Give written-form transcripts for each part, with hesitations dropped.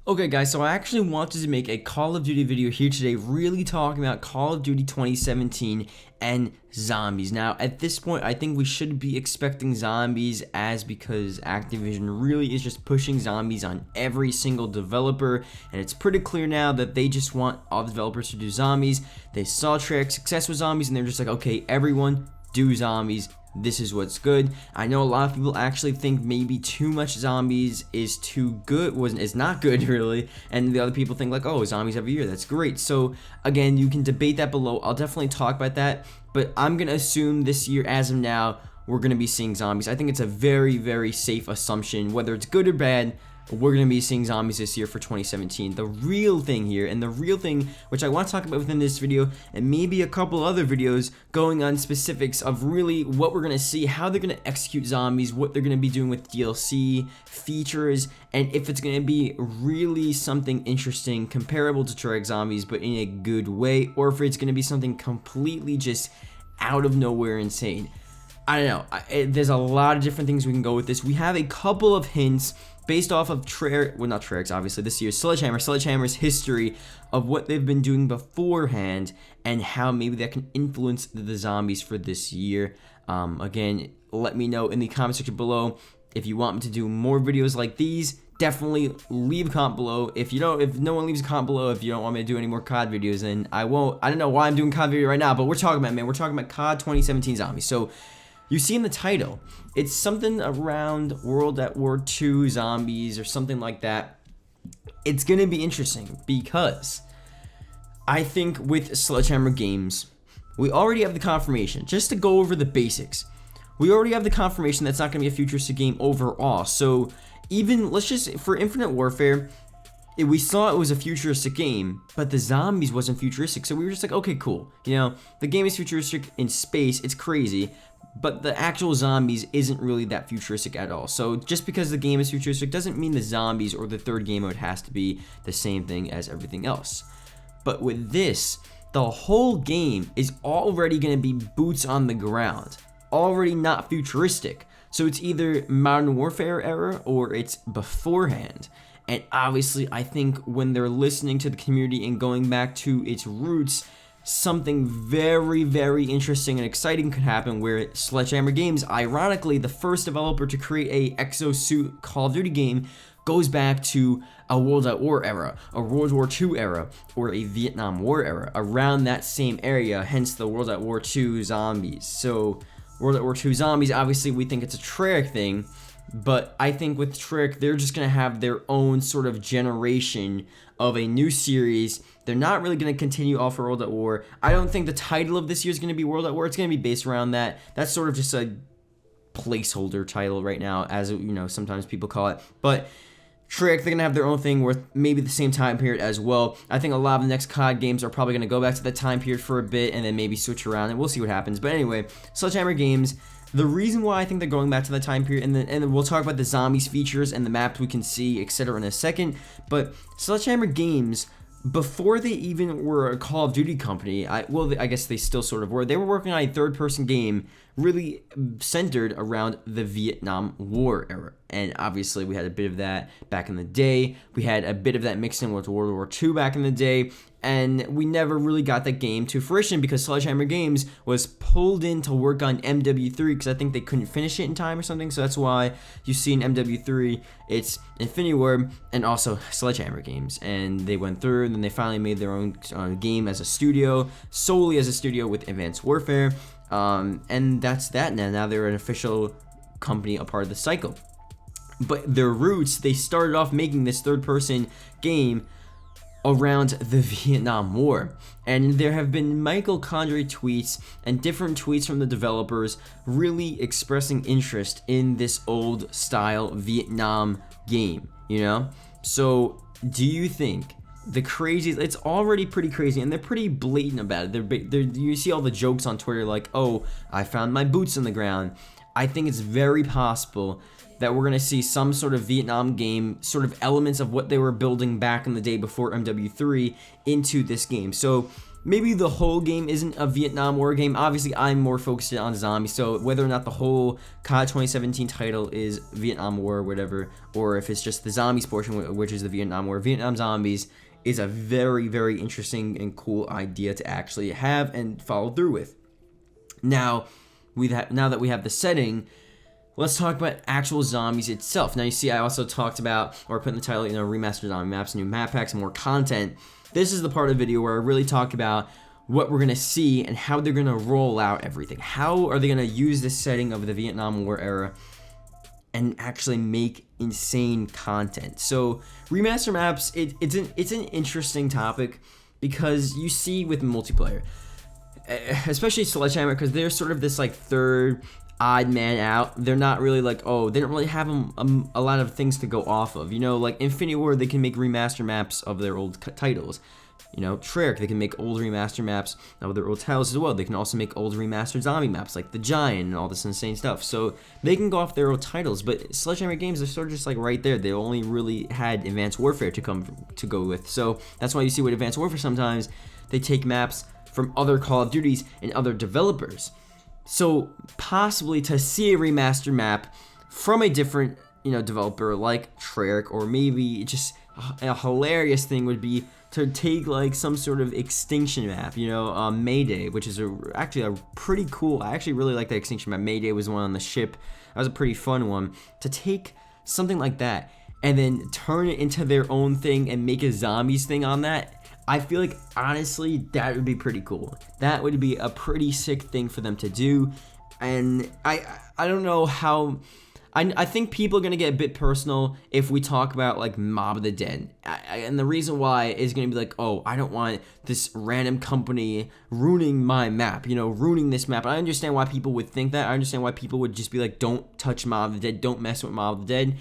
Okay guys, so I actually wanted to make a Call of Duty video here today really talking about Call of Duty 2017 and zombies. Now at this point I think we should be expecting zombies because Activision really is just pushing zombies on every single developer, and it's pretty clear now that they just want all the developers to do zombies. They saw Treyarch's success with zombies and they're just like, okay, everyone do zombies. This is what's good. I know a lot of people actually think maybe too much zombies is too good, is not good really, and the other people think like, oh, zombies every year, that's great. So again, you can debate that below. I'll definitely talk about that, but I'm gonna assume this year, as of now, we're gonna be seeing zombies. I think it's a very, very safe assumption. Whether it's good or bad, we're going to be seeing zombies this year for 2017. The real thing here, and the real thing which I want to talk about within this video, and maybe a couple other videos going on specifics of really what we're going to see, how they're going to execute zombies, what they're going to be doing with DLC, features, and if it's going to be really something interesting, comparable to Treyarch Zombies, but in a good way, or if it's going to be something completely just out of nowhere insane. I don't know. There's a lot of different things we can go with this. We have a couple of hints based off of not Treyarch's, obviously, this year's Sledgehammer's history of what they've been doing beforehand and how maybe that can influence the zombies for this year. Again, let me know in the comment section below if you want me to do more videos like these. Definitely leave a comment below. If no one leaves a comment below, if you don't want me to do any more COD videos, then I won't. I don't know why I'm doing COD video right now, but we're talking about COD 2017 zombies. So you see in the title, it's something around World at War II zombies or something like that. It's going to be interesting because I think with Sledgehammer Games, we already have the confirmation. Just to go over the basics, we already have the confirmation that's not going to be a futuristic game overall. So even, for Infinite Warfare, we saw it was a futuristic game, but the zombies wasn't futuristic. So we were just like, okay, cool. The game is futuristic in space. It's crazy. But the actual zombies isn't really that futuristic at all. So just because the game is futuristic doesn't mean the zombies or the third game mode has to be the same thing as everything else. But with this, the whole game is already going to be boots on the ground, already not futuristic. So it's either Modern Warfare era or it's beforehand. And obviously, I think when they're listening to the community and going back to its roots, something very, very interesting and exciting could happen where Sledgehammer Games, ironically the first developer to create a exosuit Call of Duty game, goes back to a World at War era, a World War II era, or a Vietnam War era, around that same area, hence the World at War II zombies. So World at War II zombies, obviously we think it's a Treyarch thing, but I think with Treyarch, they're just going to have their own sort of generation of a new series. They're not really going to continue off World at War. I don't think the title of this year is going to be World at War. It's going to be based around that. That's sort of just a placeholder title right now, as sometimes people call it. But Treyarch, they're going to have their own thing with maybe the same time period as well. I think a lot of the next COD games are probably going to go back to that time period for a bit and then maybe switch around, and we'll see what happens. But anyway, Sledgehammer Games, the reason why I think they're going back to that time period, and then we'll talk about the zombies features and the maps we can see, etc. in a second, but Sledgehammer Games, before they even were a Call of Duty company, I guess they still sort of were, they were working on a third-person game really centered around the Vietnam War era. And obviously we had a bit of that back in the day. We had a bit of that mixed in with World War II back in the day. And we never really got that game to fruition because Sledgehammer Games was pulled in to work on MW3 because I think they couldn't finish it in time or something. So that's why you see in MW3, it's Infinity Ward and also Sledgehammer Games. And they went through and then they finally made their own game as a studio, solely as a studio with Advanced Warfare. And that's that now. Now they're an official company, a part of the cycle. But their roots, they started off making this third-person game around the Vietnam War, and there have been mitochondria tweets and different tweets from the developers really expressing interest in this old style Vietnam game, So do you think the crazies, it's already pretty crazy and they're pretty blatant about it. You see all the jokes on Twitter like, oh, I found my boots in the ground. I think it's very possible that we're going to see some sort of Vietnam game, sort of elements of what they were building back in the day before MW3 into this game. So maybe the whole game isn't a Vietnam War game. Obviously, I'm more focused on zombies, so whether or not the whole COD 2017 title is Vietnam War or whatever, or if it's just the zombies portion, which is the Vietnam War, Vietnam Zombies is a very, very interesting and cool idea to actually have and follow through with. Now that we have the setting, let's talk about actual zombies itself. Now, you see, I also talked about, or put in the title, remastered zombie maps, new map packs, more content. This is the part of the video where I really talk about what we're going to see and how they're going to roll out everything. How are they going to use this setting of the Vietnam War era and actually make insane content? So remaster maps, it's an interesting topic, because you see with multiplayer, especially Sledgehammer, because they're sort of this like third odd man out. They're not really like, oh, they don't really have a lot of things to go off of. Like Infinity War, they can make remaster maps of their old titles. Treyarch, they can make old remaster maps of their old titles as well. They can also make old remastered zombie maps like The Giant and all this insane stuff. So they can go off their old titles, but Sledgehammer Games, they're sort of just like right there. They only really had Advanced Warfare to go with. So that's why you see with Advanced Warfare sometimes they take maps from other Call of Duties and other developers. So possibly to see a remastered map from a different, developer like Treyarch, or maybe just a hilarious thing would be to take like some sort of Extinction map, Mayday, which is actually a pretty cool. I actually really like that Extinction map. Mayday was one on the ship. That was a pretty fun one. To take something like that and then turn it into their own thing and make a zombies thing on that, I feel like, honestly, that would be pretty cool. That would be a pretty sick thing for them to do. And I don't know how. I think people are going to get a bit personal if we talk about like Mob of the Dead. And the reason why is going to be like, oh, I don't want this random company ruining my map, ruining this map. I understand why people would think that. I understand why people would just be like, don't touch Mob of the Dead, don't mess with Mob of the Dead.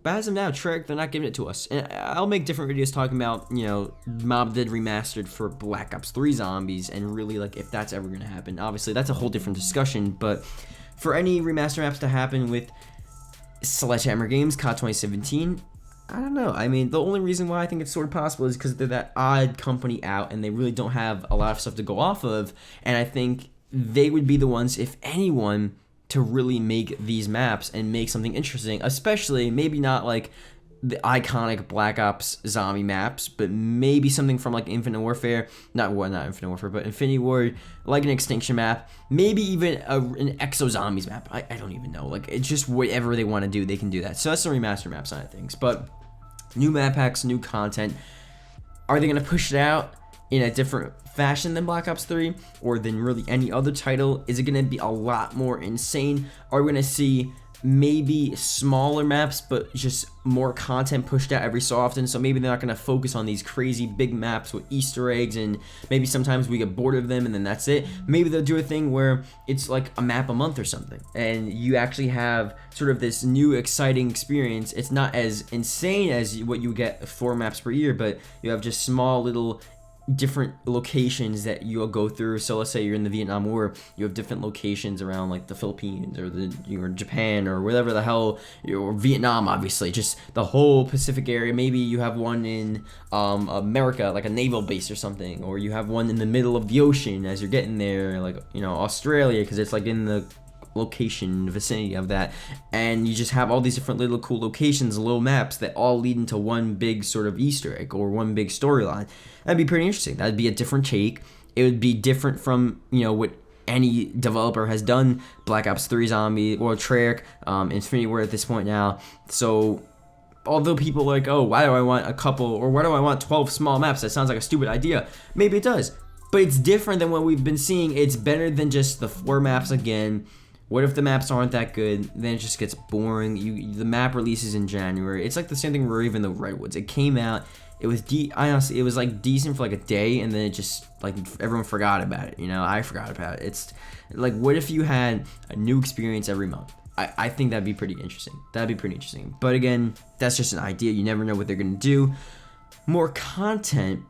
But as of now, Treyarch, they're not giving it to us. And I'll make different videos talking about, Mob of the Dead remastered for Black Ops 3 zombies, and really, like, if that's ever going to happen. Obviously, that's a whole different discussion, but for any remaster maps to happen with Sledgehammer Games, COD 2017, I don't know. I mean, the only reason why I think it's sort of possible is because they're that odd company out, and they really don't have a lot of stuff to go off of, and I think they would be the ones, if anyone, to really make these maps and make something interesting, especially maybe not like the iconic Black Ops zombie maps, but maybe something from like Infinite Warfare, not Infinite Warfare, but Infinity War, like an Extinction map, maybe even an Exo Zombies map. I don't even know. Like, it's just whatever they want to do, they can do that. So that's the remaster map side of things. But new map packs, new content. Are they going to push it out in a different fashion than Black Ops 3 or than really any other title? Is it going to be a lot more insane? Are we going to see maybe smaller maps but just more content pushed out every so often? So maybe they're not going to focus on these crazy big maps with Easter eggs, and maybe sometimes we get bored of them and then that's it. Maybe they'll do a thing where it's like a map a month or something, and you actually have sort of this new exciting experience. It's not as insane as what you get 4 maps per year, but you have just small little different locations that you'll go through. So let's say you're in the Vietnam War, you have different locations around like the Philippines or Japan or whatever the hell, or Vietnam, obviously, just the whole Pacific area. Maybe you have one in America, like a naval base or something, or you have one in the middle of the ocean as you're getting there, like Australia, because it's like in the location vicinity of that, and you just have all these different little cool locations, little maps that all lead into one big sort of Easter egg or one big storyline. That'd be pretty interesting. That'd be a different take. It would be different from what any developer has done. Black Ops 3 Zombie or Treyarch, Infinity War at this point now. So although people are like, oh, why do I want a couple, or why do I want 12 small maps? That sounds like a stupid idea. Maybe it does, but it's different than what we've been seeing. It's better than just the 4 maps again. What if the maps aren't that good? Then it just gets boring. The map releases in January. It's like the same thing with even the Redwoods. It came out. It was honestly, it was like decent for like a day, and then it just like everyone forgot about it. I forgot about it. It's like, what if you had a new experience every month? I think that'd be pretty interesting. That'd be pretty interesting. But again, that's just an idea. You never know what they're gonna do. More content.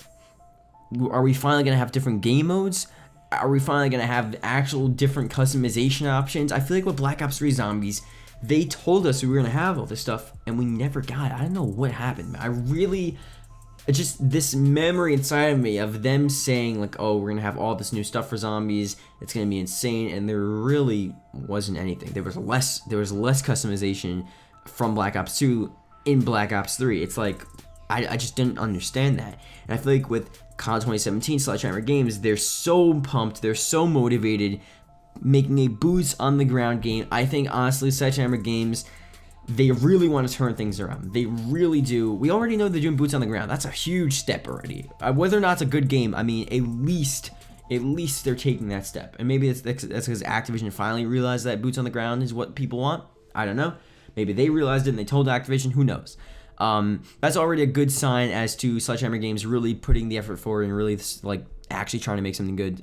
Are we finally gonna have different game modes? Are we finally going to have actual different customization options? I feel like with Black Ops 3 Zombies, they told us we were going to have all this stuff, and we never got it. I don't know what happened. it's just this memory inside of me of them saying like, oh, we're gonna have all this new stuff for zombies, it's gonna be insane, and there really wasn't anything. There was less customization from Black Ops 2 in Black Ops 3. It's like I just didn't understand that. And I feel like with COD 2017 Sledgehammer Games, they're so pumped, they're so motivated, making a boots on the ground game. I think honestly, Sledgehammer Games, they really want to turn things around. They really do. We already know they're doing boots on the ground. That's a huge step already. Whether or not it's a good game, I mean, at least they're taking that step. And maybe that's because Activision finally realized that boots on the ground is what people want. I don't know. Maybe they realized it and they told Activision. Who knows? That's already a good sign as to Sledgehammer Games really putting the effort forward and really like actually trying to make something good.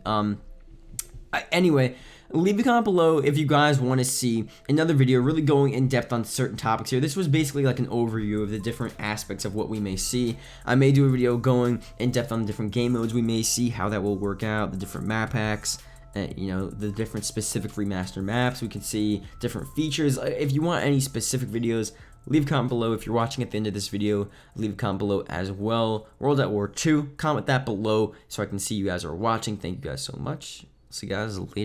Anyway, leave a comment below if you guys want to see another video really going in depth on certain topics here. This was basically like an overview of the different aspects of what we may see. I may do a video going in depth on the different game modes we may see, how that will work out, the different map packs, you know, the different specific remastered maps. We can see different features. If you want any specific videos, leave a comment below. If you're watching at the end of this video, leave a comment below as well. World at War 2, comment that below so I can see you guys are watching. Thank you guys so much. See you guys later.